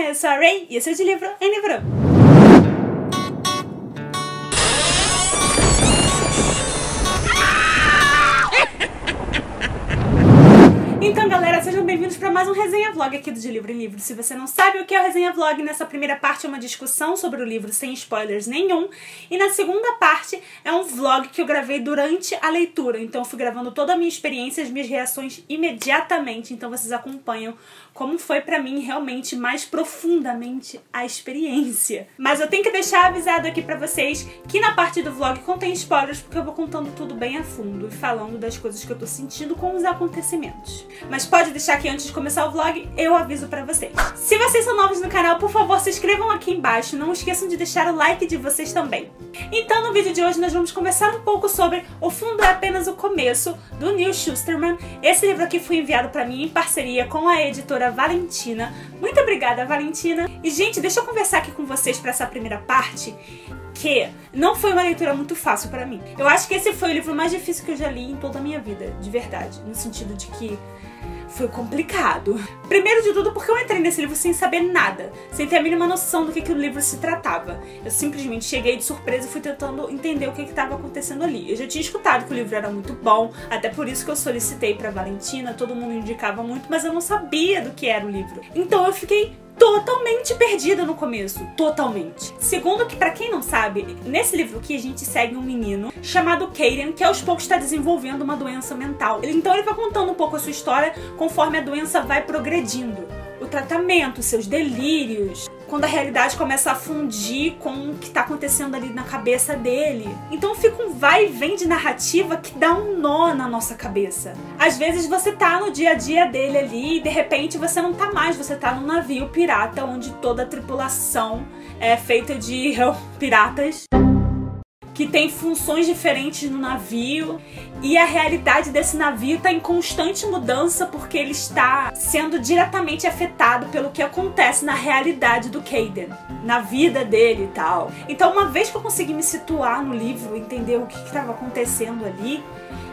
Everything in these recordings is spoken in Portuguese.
eu sou a Ray e esse é o De Livro em Livro. Então galera, sejam bem-vindos para mais um resenha vlog aqui do De Livro em Livro. Se você não sabe o que é o resenha vlog, nessa primeira parte é uma discussão sobre o livro sem spoilers nenhum. E na segunda parte é um vlog que eu gravei durante a leitura. Então eu fui gravando toda a minha experiência, as minhas reações imediatamente. Então vocês acompanham como foi pra mim realmente mais profundamente a experiência. Mas eu tenho que deixar avisado aqui pra vocês que na parte do vlog contém spoilers, porque eu vou contando tudo bem a fundo e falando das coisas que eu tô sentindo com os acontecimentos. Mas pode deixar que antes de começar o vlog eu aviso pra vocês. Se vocês são novos no canal, por favor, se inscrevam aqui embaixo. Não esqueçam de deixar o like de vocês também. Então no vídeo de hoje nós vamos conversar um pouco sobre O Fundo é Apenas o Começo, do Neil Shusterman. Esse livro aqui foi enviado pra mim em parceria com a editora Valentina. Muito obrigada, Valentina. E gente, deixa eu conversar aqui com vocês pra essa primeira parte, que não foi uma leitura muito fácil pra mim. Eu acho que esse foi o livro mais difícil que eu já li em toda a minha vida, de verdade, no sentido de que foi complicado. Primeiro de tudo porque eu entrei nesse livro sem saber nada, sem ter a mínima noção do que o livro se tratava. Eu simplesmente cheguei de surpresa e fui tentando entender o que estava acontecendo ali. Eu já tinha escutado que o livro era muito bom, até por isso que eu solicitei pra Valentina, todo mundo indicava muito, mas eu não sabia do que era o livro. Então eu fiquei totalmente perdida no começo, totalmente. Segundo, que pra quem não sabe, nesse livro aqui a gente segue um menino chamado Caden, que aos poucos está desenvolvendo uma doença mental. Então ele vai contando um pouco a sua história conforme a doença vai progredindo. O tratamento, seus delírios, quando a realidade começa a fundir com o que tá acontecendo ali na cabeça dele. Então fica um vai e vem de narrativa que dá um nó na nossa cabeça. Às vezes você tá no dia a dia dele ali e de repente você não tá mais, você tá num navio pirata onde toda a tripulação é feita de piratas que tem funções diferentes no navio, e a realidade desse navio está em constante mudança porque ele está sendo diretamente afetado pelo que acontece na realidade do Caden, na vida dele e tal. Então, uma vez que eu consegui me situar no livro, entender o que estava acontecendo ali,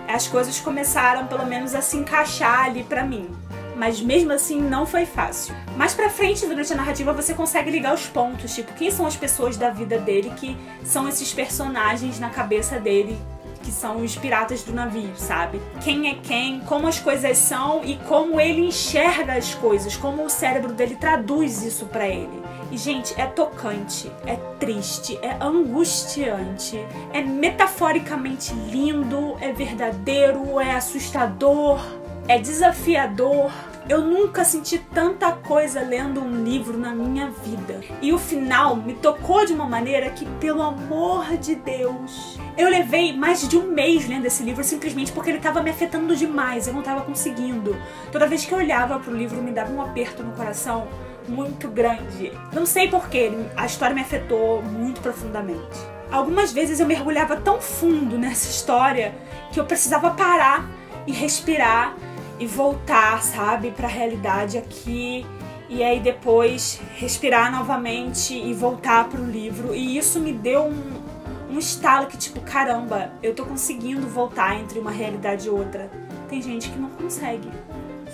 as coisas começaram pelo menos a se encaixar ali pra mim. Mas mesmo assim não foi fácil. Mais pra frente, durante a narrativa, você consegue ligar os pontos, tipo, quem são as pessoas da vida dele que são esses personagens na cabeça dele, que são os piratas do navio, sabe? Quem é quem, como as coisas são e como ele enxerga as coisas, como o cérebro dele traduz isso pra ele. E, gente, é tocante, é triste, é angustiante, é metaforicamente lindo, é verdadeiro, é assustador, é desafiador. Eu nunca senti tanta coisa lendo um livro na minha vida. E o final me tocou de uma maneira que, pelo amor de Deus, eu levei mais de um mês lendo esse livro simplesmente porque ele estava me afetando demais, eu não estava conseguindo. Toda vez que eu olhava pro livro me dava um aperto no coração muito grande. Não sei porquê, a história me afetou muito profundamente. Algumas vezes eu mergulhava tão fundo nessa história que eu precisava parar e respirar e voltar, sabe, pra realidade aqui, e aí depois respirar novamente e voltar pro livro. E isso me deu um estalo que, tipo, caramba, eu tô conseguindo voltar entre uma realidade e outra. Tem gente que não consegue.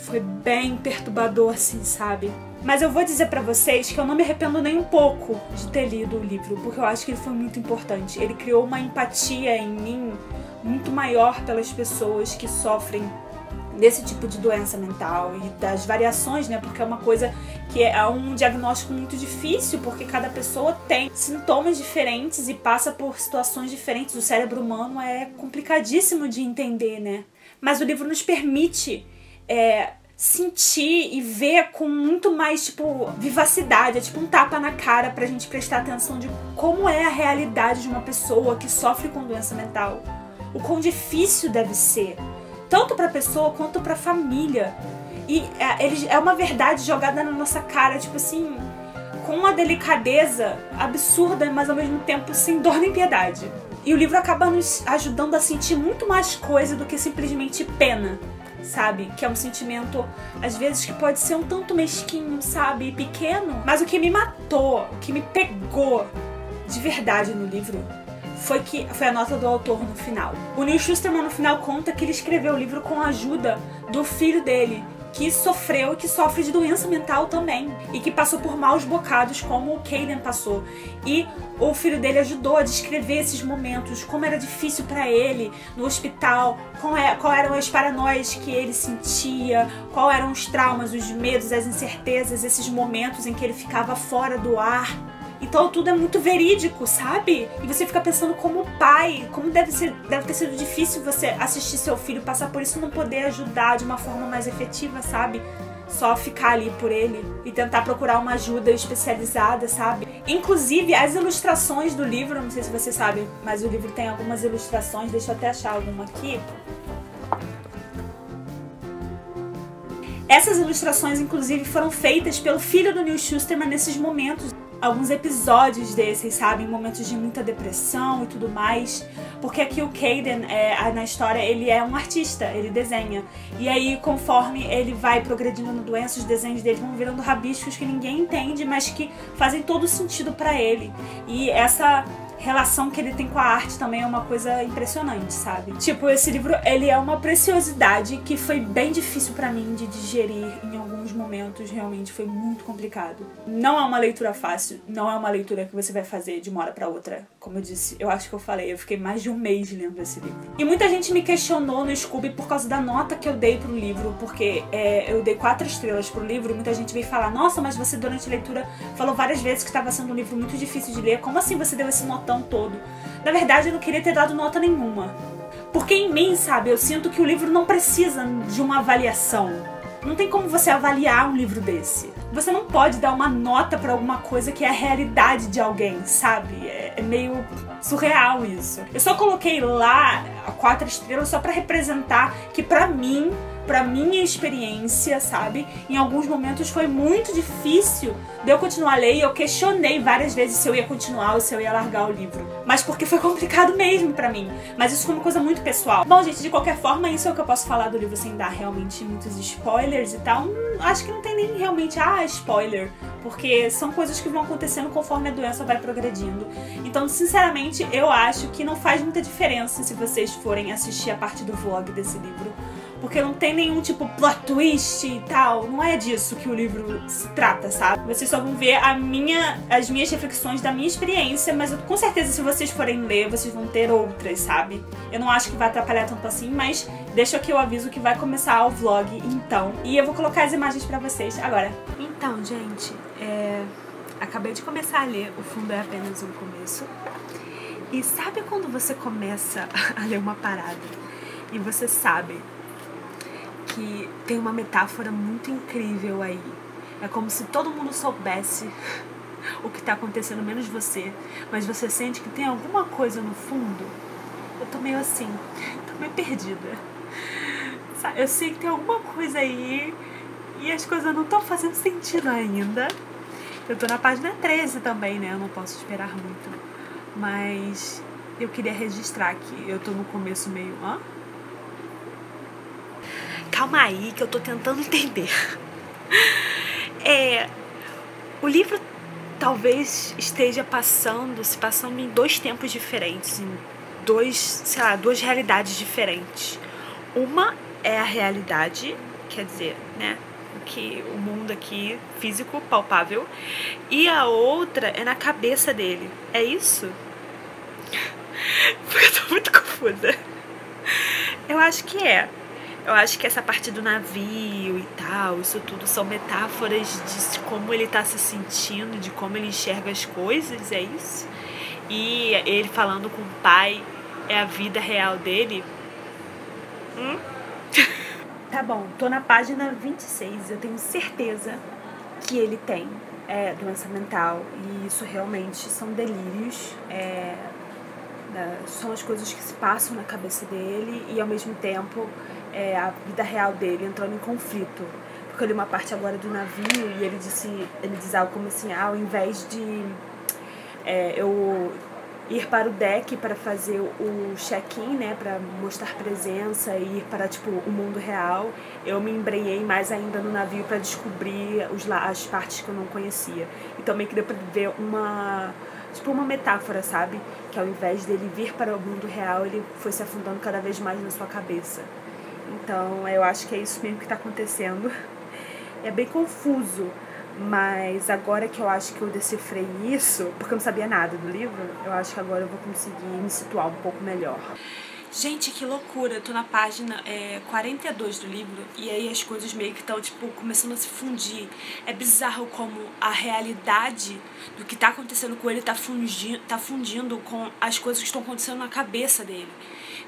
Foi bem perturbador, assim, sabe? Mas eu vou dizer pra vocês que eu não me arrependo nem um pouco de ter lido o livro, porque eu acho que ele foi muito importante. Ele criou uma empatia em mim muito maior pelas pessoas que sofrem desse tipo de doença mental e das variações, né? Porque é uma coisa que é um diagnóstico muito difícil, porque cada pessoa tem sintomas diferentes e passa por situações diferentes. O cérebro humano é complicadíssimo de entender, né? Mas o livro nos permite sentir e ver com muito mais, tipo, vivacidade. É tipo um tapa na cara pra gente prestar atenção de como é a realidade de uma pessoa que sofre com doença mental. O quão difícil deve ser, tanto pra pessoa quanto pra família. E é uma verdade jogada na nossa cara, tipo assim, com uma delicadeza absurda, mas ao mesmo tempo sem dor nem piedade. E o livro acaba nos ajudando a sentir muito mais coisa do que simplesmente pena, sabe? Que é um sentimento, às vezes, que pode ser um tanto mesquinho, sabe? E pequeno. Mas o que me matou, o que me pegou de verdade no livro foi a nota do autor no final. O Neil Shusterman no final conta que ele escreveu o livro com a ajuda do filho dele, que sofreu e que sofre de doença mental também. E que passou por maus bocados, como o Caden passou. E o filho dele ajudou a descrever esses momentos, como era difícil pra ele no hospital, qual eram as paranoias que ele sentia, qual eram os traumas, os medos, as incertezas, esses momentos em que ele ficava fora do ar. Então tudo é muito verídico, sabe? E você fica pensando como pai, como deve ter sido difícil você assistir seu filho passar por isso e não poder ajudar de uma forma mais efetiva, sabe? Só ficar ali por ele e tentar procurar uma ajuda especializada, sabe? Inclusive, as ilustrações do livro, não sei se você sabe, mas o livro tem algumas ilustrações, deixa eu até achar alguma aqui. Essas ilustrações, inclusive, foram feitas pelo filho do Neil Shusterman nesses momentos. Alguns episódios desses, sabe? Em momentos de muita depressão e tudo mais. Porque aqui o Caden, na história, ele é um artista, ele desenha. E aí, conforme ele vai progredindo na doença, os desenhos dele vão virando rabiscos que ninguém entende, mas que fazem todo sentido pra ele. E essa relação que ele tem com a arte também é uma coisa impressionante, sabe? Tipo, esse livro, ele é uma preciosidade que foi bem difícil pra mim de digerir em alguns momentos, realmente foi muito complicado. Não é uma leitura fácil, não é uma leitura que você vai fazer de uma hora pra outra. Como eu disse, eu acho que eu falei, eu fiquei mais de um mês lendo esse livro. E muita gente me questionou no Scooby por causa da nota que eu dei pro livro, porque eu dei 4 estrelas pro livro e muita gente veio falar, nossa, mas você durante a leitura falou várias vezes que estava sendo um livro muito difícil de ler, como assim você deu esse notão todo? Na verdade, eu não queria ter dado nota nenhuma. Porque em mim, sabe, eu sinto que o livro não precisa de uma avaliação. Não tem como você avaliar um livro desse. Você não pode dar uma nota pra alguma coisa que é a realidade de alguém, sabe? É meio surreal isso. Eu só coloquei lá 4 estrelas só pra representar que pra mim, pra minha experiência, sabe? Em alguns momentos foi muito difícil de eu continuar a ler e eu questionei várias vezes se eu ia continuar ou se eu ia largar o livro. Mas porque foi complicado mesmo pra mim. Mas isso foi uma coisa muito pessoal. Bom, gente, de qualquer forma, isso é o que eu posso falar do livro sem dar realmente muitos spoilers e tal. Acho que não tem nem realmente, spoiler. Porque são coisas que vão acontecendo conforme a doença vai progredindo. Então, sinceramente, eu acho que não faz muita diferença se vocês forem assistir a parte do vlog desse livro. Porque não tem nenhum tipo plot twist e tal. Não é disso que o livro se trata, sabe? Vocês só vão ver as minhas reflexões da minha experiência, mas com certeza se vocês forem ler, vocês vão ter outras, sabe? Eu não acho que vai atrapalhar tanto assim, mas deixa aqui o aviso que vai começar o vlog então. E eu vou colocar as imagens pra vocês agora. Então, gente, acabei de começar a ler, o fundo é apenas um começo. E sabe quando você começa a ler uma parada e você sabe que tem uma metáfora muito incrível aí. É como se todo mundo soubesse o que tá acontecendo, menos você. Mas você sente que tem alguma coisa no fundo. Eu tô meio assim, tô meio perdida. Eu sei que tem alguma coisa aí e as coisas não estão fazendo sentido ainda. Eu tô na página 13 também, né? Eu não posso esperar muito. Mas eu queria registrar que eu tô no começo meio... Calma aí, que eu tô tentando entender. O livro talvez esteja se passando em 2 tempos diferentes, em duas realidades diferentes. Uma é a realidade, quer dizer, né, o mundo aqui, físico, palpável, e a outra é na cabeça dele. É isso? Porque eu tô muito confusa. Eu acho que é. Eu acho que essa parte do navio e tal, isso tudo são metáforas de como ele tá se sentindo, de como ele enxerga as coisas, é isso? E ele falando com o pai é a vida real dele? Tá bom, tô na página 26, eu tenho certeza que ele tem doença mental e isso realmente são delírios, são as coisas que se passam na cabeça dele e ao mesmo tempo a vida real dele entrando em conflito. Porque eu li uma parte agora do navio e ele diz algo como assim, ao invés de eu ir para o deck para fazer o check-in, né, para mostrar presença e ir para tipo o mundo real, eu me embrenhei mais ainda no navio para descobrir as partes que eu não conhecia. E também queria ver uma metáfora, sabe? Que ao invés dele vir para o mundo real, ele foi se afundando cada vez mais na sua cabeça. Então eu acho que é isso mesmo que tá acontecendo. É bem confuso, mas agora que eu acho que eu decifrei isso, porque eu não sabia nada do livro, eu acho que agora eu vou conseguir me situar um pouco melhor. Gente, que loucura, eu tô na página 42 do livro e aí as coisas meio que estão, tipo, começando a se fundir. É bizarro como a realidade do que tá acontecendo com ele tá fundindo com as coisas que estão acontecendo na cabeça dele.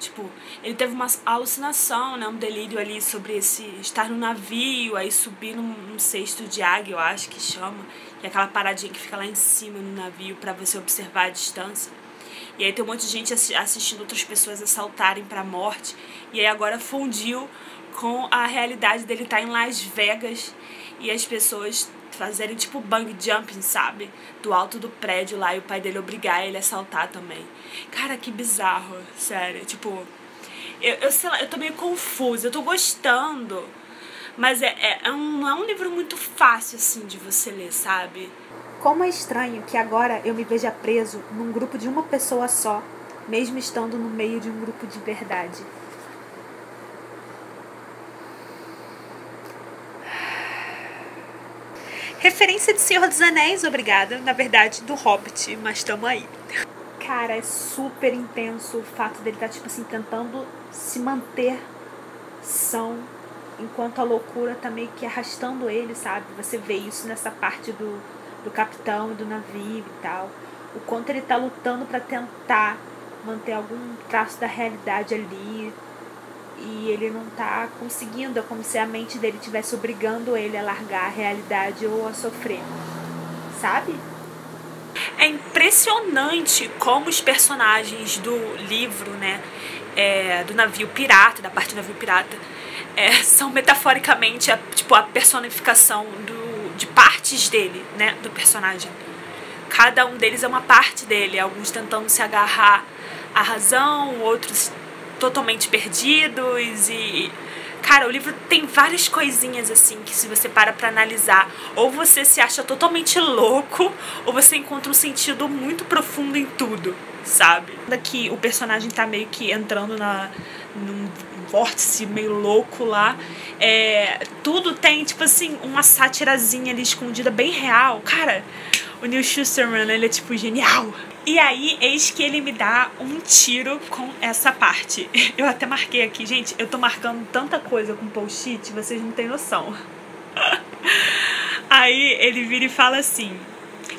Tipo, ele teve uma alucinação, né, um delírio ali sobre estar no navio, aí subir num cesto de águia, eu acho que chama, que é aquela paradinha que fica lá em cima no navio pra você observar a distância. E aí tem um monte de gente assistindo outras pessoas assaltarem pra morte. E aí agora fundiu com a realidade dele estar em Las Vegas e as pessoas fazerem tipo bang jumping, sabe? Do alto do prédio lá e o pai dele obrigar ele a assaltar também. Cara, que bizarro, sério. Tipo, eu sei lá, eu tô meio confusa, eu tô gostando. Mas não é um livro muito fácil, assim, de você ler, sabe? Como é estranho que agora eu me veja preso num grupo de uma pessoa só, mesmo estando no meio de um grupo de verdade. Referência de Senhor dos Anéis, obrigada. Na verdade, do Hobbit, mas tamo aí. Cara, é super intenso o fato dele estar, tipo assim, tentando se manter são, enquanto a loucura tá meio que arrastando ele, sabe? Você vê isso nessa parte do capitão e do navio e tal. O quanto ele tá lutando pra tentar manter algum traço da realidade ali e ele não tá conseguindo. É como se a mente dele estivesse obrigando ele a largar a realidade ou a sofrer, sabe? É impressionante como os personagens do livro, né, do navio pirata, da parte do navio pirata, são metaforicamente a personificação de partes dele, né, do personagem. Cada um deles é uma parte dele, alguns tentando se agarrar à razão, outros totalmente perdidos e... Cara, o livro tem várias coisinhas assim que se você para pra analisar, ou você se acha totalmente louco, ou você encontra um sentido muito profundo em tudo, sabe? Daqui o personagem tá meio que entrando num vórtice meio louco lá. Tudo tem, tipo assim, uma sátirazinha ali escondida, bem real. Cara, o Neil Shusterman, ele é tipo genial. E aí, eis que ele me dá um tiro com essa parte. Eu até marquei aqui, gente, eu tô marcando tanta coisa com post-it, vocês não têm noção. Aí ele vira e fala assim,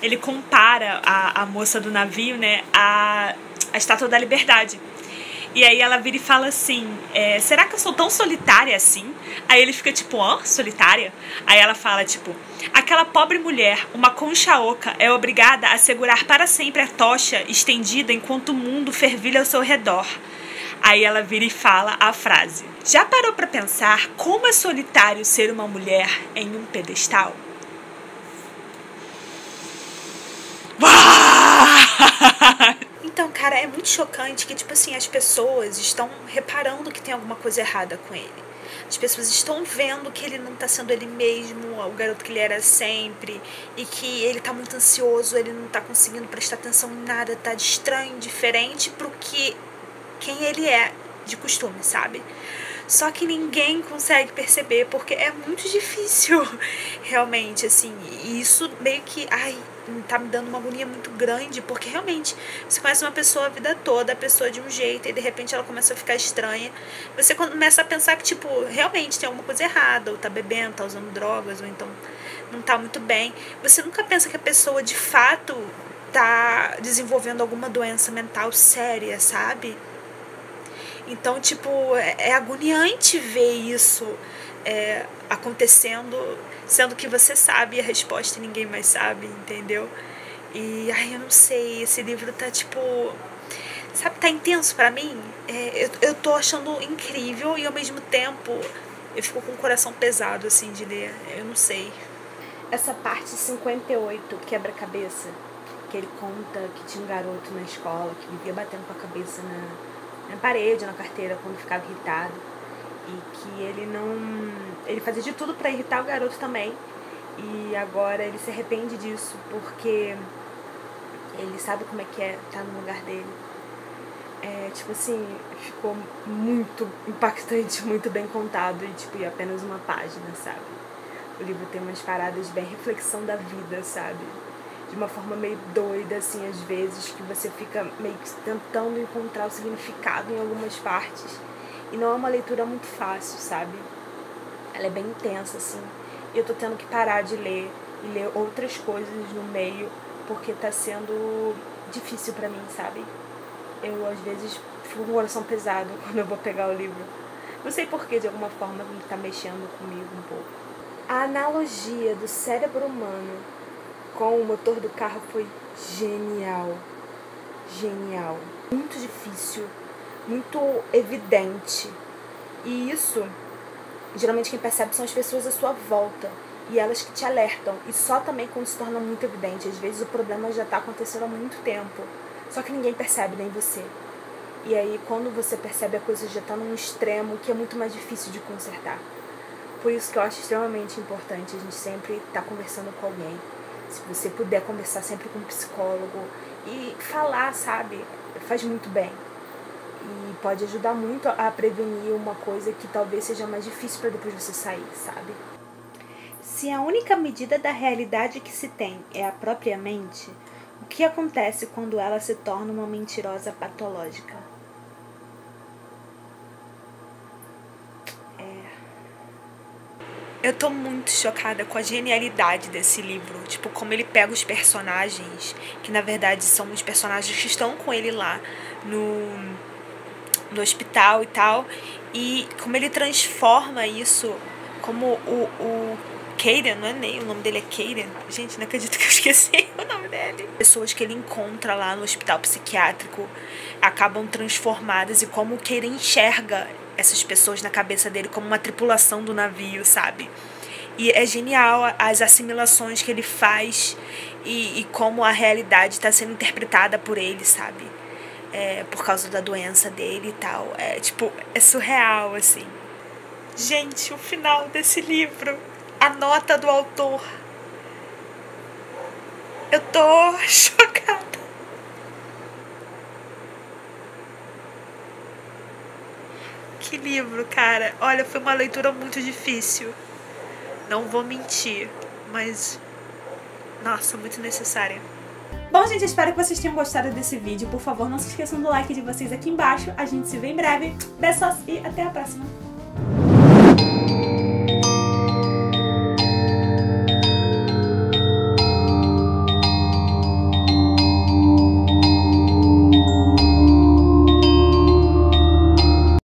ele compara a moça do navio, né, a Estátua da Liberdade. E aí ela vira e fala assim, será que eu sou tão solitária assim? Aí ele fica tipo, solitária? Aí ela fala tipo, aquela pobre mulher, uma concha oca, é obrigada a segurar para sempre a tocha estendida enquanto o mundo fervilha ao seu redor. Aí ela vira e fala a frase, já parou pra pensar como é solitário ser uma mulher em um pedestal? Então, cara, é muito chocante que, tipo assim, as pessoas estão reparando que tem alguma coisa errada com ele. As pessoas estão vendo que ele não tá sendo ele mesmo, o garoto que ele era sempre, e que ele tá muito ansioso, ele não tá conseguindo prestar atenção em nada, tá de estranho, diferente pro que quem ele é de costume, sabe? Só que ninguém consegue perceber, porque é muito difícil, realmente, assim, e isso meio que, tá me dando uma agonia muito grande, porque realmente você conhece uma pessoa a vida toda, a pessoa de um jeito, e de repente ela começa a ficar estranha, você começa a pensar que, tipo, realmente tem alguma coisa errada, ou tá bebendo, tá usando drogas, ou então não tá muito bem. Você nunca pensa que a pessoa de fato tá desenvolvendo alguma doença mental séria, sabe? Então, tipo, é agoniante ver isso acontecendo, sendo que você sabe a resposta e ninguém mais sabe, entendeu? E, eu não sei, esse livro tá, tipo, sabe, tá intenso pra mim. Eu tô achando incrível e, ao mesmo tempo, eu fico com o coração pesado, assim, de ler. Eu não sei. Essa parte 58, quebra-cabeça, que ele conta que tinha um garoto na escola que vivia batendo com a cabeça na parede, na carteira, quando ficava irritado, e que ele fazia de tudo pra irritar o garoto também, e agora ele se arrepende disso, porque ele sabe como é que é estar no lugar dele. Tipo assim, ficou muito impactante, muito bem contado e, tipo, em apenas uma página, sabe? O livro tem umas paradas bem reflexão da vida, sabe? De uma forma meio doida, assim, às vezes, que você fica meio que tentando encontrar o significado em algumas partes. E não é uma leitura muito fácil, sabe? Ela é bem intensa, assim. E eu tô tendo que parar de ler e ler outras coisas no meio, porque tá sendo difícil pra mim, sabe? Eu, às vezes, fico com o coração pesado quando eu vou pegar o livro. Não sei porquê, de alguma forma, tá mexendo comigo um pouco. A analogia do cérebro humano com o motor do carro foi genial. Genial. Muito difícil, muito evidente. E isso, geralmente quem percebe são as pessoas à sua volta. E elas que te alertam. E só também quando se torna muito evidente. Às vezes o problema já está acontecendo há muito tempo. Só que ninguém percebe, nem você. E aí quando você percebe, a coisa já está num extremo que é muito mais difícil de consertar. Por isso que eu acho extremamente importante a gente sempre estar conversando com alguém. Se você puder conversar sempre com um psicólogo e falar, sabe, faz muito bem. E pode ajudar muito a prevenir uma coisa que talvez seja mais difícil para depois você sair, sabe? Se a única medida da realidade que se tem é a própria mente, o que acontece quando ela se torna uma mentirosa patológica? Eu tô muito chocada com a genialidade desse livro. Tipo, como ele pega os personagens, que na verdade são os personagens que estão com ele lá no hospital e tal, e como ele transforma isso, como o Caden, não é nem, o nome dele é Caden. Gente, não acredito que eu esqueci o nome dele. Pessoas que ele encontra lá no hospital psiquiátrico acabam transformadas, e como o Caden enxerga essas pessoas na cabeça dele como uma tripulação do navio, sabe? E é genial as assimilações que ele faz e como a realidade está sendo interpretada por ele, sabe? Por causa da doença dele e tal. É surreal, assim. Gente, o final desse livro, a nota do autor. Eu tô chocada. Que livro, cara. Olha, foi uma leitura muito difícil. Não vou mentir, mas... Nossa, muito necessária. Bom, gente, espero que vocês tenham gostado desse vídeo. Por favor, não se esqueçam do like de vocês aqui embaixo. A gente se vê em breve. Beijos e até a próxima.